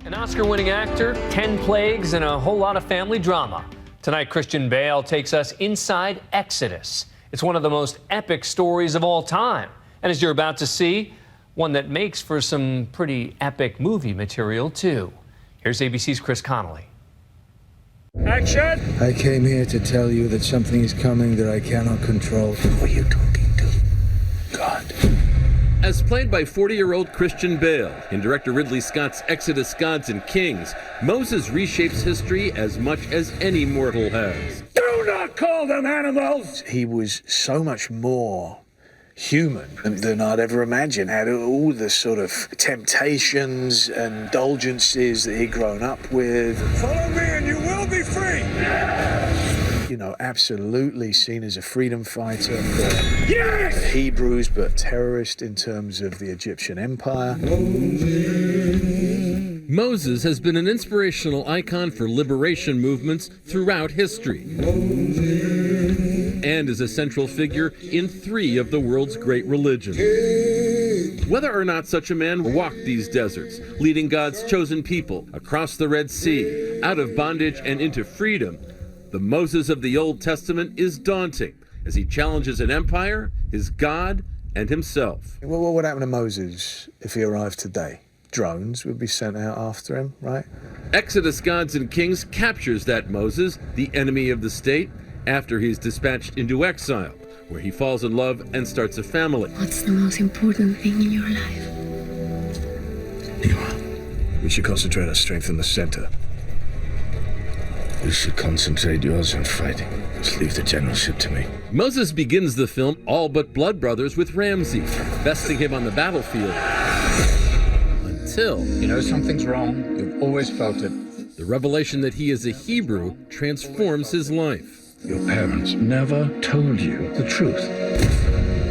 An Oscar-winning actor, 10 plagues, and a whole lot of family drama. Tonight, Christian Bale takes us inside Exodus. It's one of the most epic stories of all time. And as you're about to see, one that makes for some pretty epic movie material, too. Here's ABC's Chris Connolly. Action! I came here to tell you that something is coming that I cannot control. Who are you talking to? God. As played by 40-year-old Christian Bale in director Ridley Scott's Exodus, Gods and Kings, Moses reshapes history as much as any mortal has. Do not call them animals! He was so much more human than I'd ever imagined. Had all the sort of temptations and indulgences that he'd grown up with. Follow me and you will be free! You know, absolutely seen as a freedom fighter. Yes! Hebrews, but terrorist in terms of the Egyptian Empire. Moses has been an inspirational icon for liberation movements throughout history, and is a central figure in 3 of the world's great religions. Whether or not such a man walked these deserts, leading God's chosen people across the Red Sea, out of bondage and into freedom, the Moses of the Old Testament is daunting as he challenges an empire, his God, and himself. Well, what would happen to Moses if he arrived today? Drones would be sent out after him, right? Exodus, Gods and Kings captures that Moses, the enemy of the state, after he's dispatched into exile, where he falls in love and starts a family. What's the most important thing in your life? You are. We should concentrate our strength in the center. We should concentrate yours on fighting. Just leave the generalship to me. Moses begins the film all but blood brothers with Ramses, besting him on the battlefield. Until you know something's wrong. You've always felt it. the revelation that he is a Hebrew transforms his life. Your parents never told you the truth.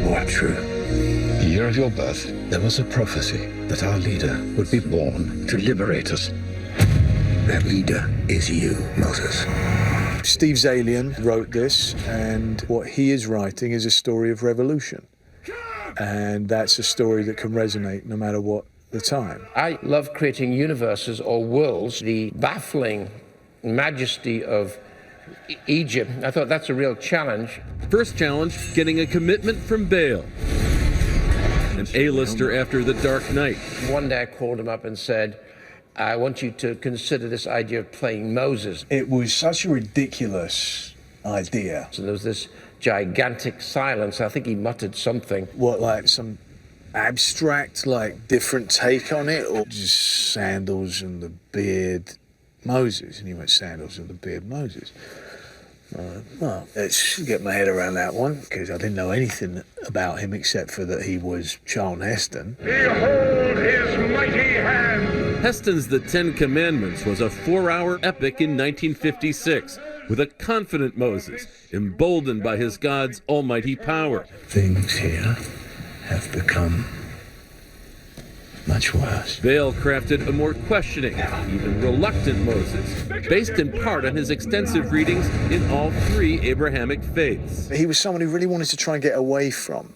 What truth? The year of your birth, there was a prophecy that our leader would be born to liberate us. That leader is you, Moses. Steve Zalian wrote this, and what he is writing is a story of revolution. And that's a story that can resonate no matter what the time. I love creating universes or worlds. The baffling majesty of Egypt, I thought that's a real challenge. First challenge, getting a commitment from Bale, an A-lister after The Dark Knight. One day I called him up and said, I want you to consider this idea of playing Moses. It was such a ridiculous idea. So there was this gigantic silence. I think he muttered something. What, like some abstract, like, different take on it? Or just sandals and the beard Moses? And he went, sandals and the beard Moses. Well, let's get my head around that one, because I didn't know anything about him except for that he was Charlton Heston. Behold his mighty hand! Heston's The Ten Commandments was a 4-hour epic in 1956, with a confident Moses, emboldened by his God's almighty power. Things here have become much worse. Bale crafted a more questioning, even reluctant Moses, based in part on his extensive readings in all 3 Abrahamic faiths. He was someone who really wanted to try and get away from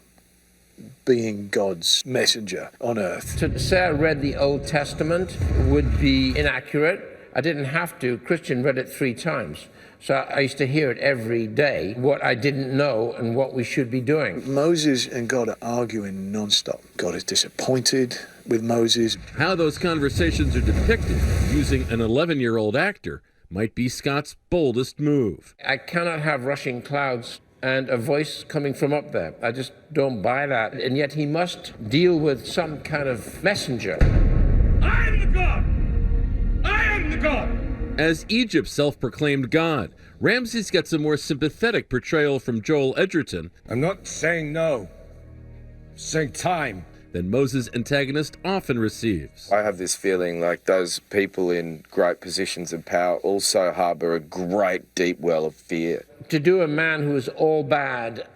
being God's messenger on earth. To say I read the Old Testament would be inaccurate. I didn't have to. Christian read it 3 times. So I used to hear it every day, what I didn't know and what we should be doing. Moses and God are arguing nonstop. God is disappointed with Moses. How those conversations are depicted using an 11-year-old actor might be Scott's boldest move. I cannot have rushing clouds and a voice coming from up there. I just don't buy that. And yet he must deal with some kind of messenger. I am the God! I am the God! As Egypt's self-proclaimed god, Ramses gets a more sympathetic portrayal from Joel Edgerton. I'm not saying no. I'm saying time. Than Moses' antagonist often receives. I have this feeling like those people in great positions of power also harbour a great deep well of fear. To do a man who is all bad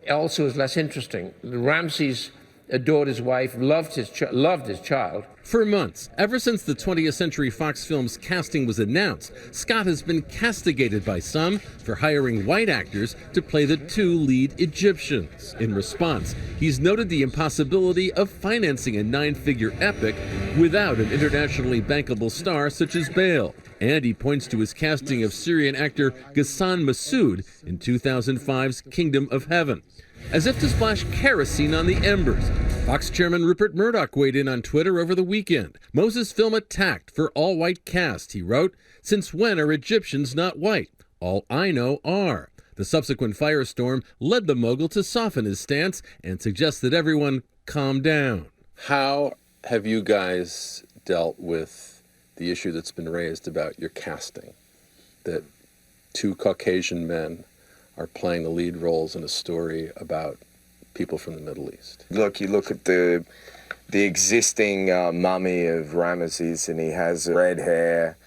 also is less interesting. Ramses adored his wife, loved his child. For months, ever since the 20th Century Fox film's casting was announced, Scott has been castigated by some for hiring white actors to play the two lead Egyptians. In response, he's noted the impossibility of financing a 9-figure epic without an internationally bankable star such as Bale. And he points to his casting of Syrian actor Ghassan Massoud in 2005's Kingdom of Heaven. As if to splash kerosene on the embers, Fox chairman Rupert Murdoch weighed in on Twitter over the weekend. Moses' film attacked for all-white cast, he wrote. Since when are Egyptians not white? All I know are. The subsequent firestorm led the mogul to soften his stance and suggest that everyone calm down. How have you guys dealt with the issue that's been raised about your casting? That two Caucasian men are playing the lead roles in a story about people from the Middle East. Look, you look at the existing mummy of Ramesses, and he has red hair,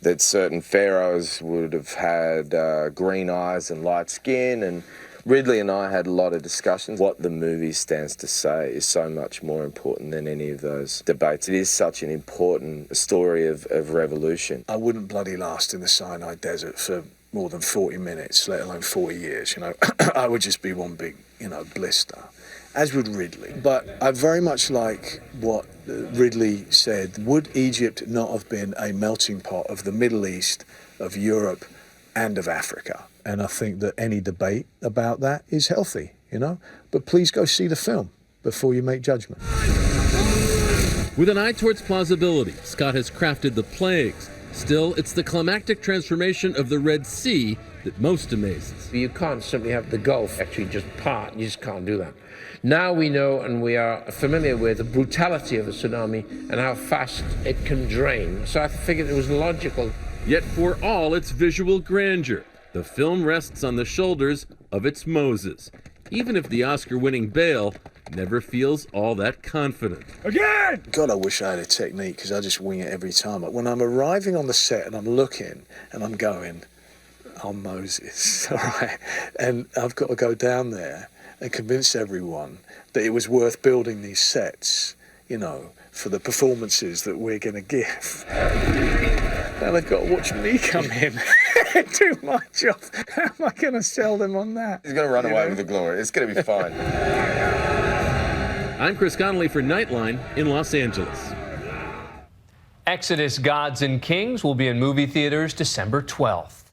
that certain pharaohs would have had green eyes and light skin, and Ridley and I had a lot of discussions. What the movie stands to say is so much more important than any of those debates. It is such an important story of revolution. I wouldn't bloody last in the Sinai Desert for more than 40 minutes, let alone 40 years, I would just be one big, blister, as would Ridley. But I very much like what Ridley said. Would Egypt not have been a melting pot of the Middle East, of Europe, and of Africa? And I think that any debate about that is healthy, But please go see the film before you make judgment. With an eye towards plausibility, Scott has crafted the plagues. Still, it's the climactic transformation of the Red Sea that most amazes. You can't simply have the Gulf actually just part. You just can't do that. Now we know, and we are familiar with, the brutality of a tsunami and how fast it can drain. So I figured it was logical. Yet for all its visual grandeur, the film rests on the shoulders of its Moses, even if the Oscar-winning Bale never feels all that confident. Again! God, I wish I had a technique, because I just wing it every time. When I'm arriving on the set and I'm looking and I'm going, I'm Moses, all right? And I've got to go down there and convince everyone that it was worth building these sets, for the performances that we're going to give. Now they've got to watch me come in and do my job. How am I going to sell them on that? He's going to run away with the glory. It's going to be fine. I'm Chris Connolly for Nightline in Los Angeles. Exodus: Gods and Kings will be in movie theaters December 12th.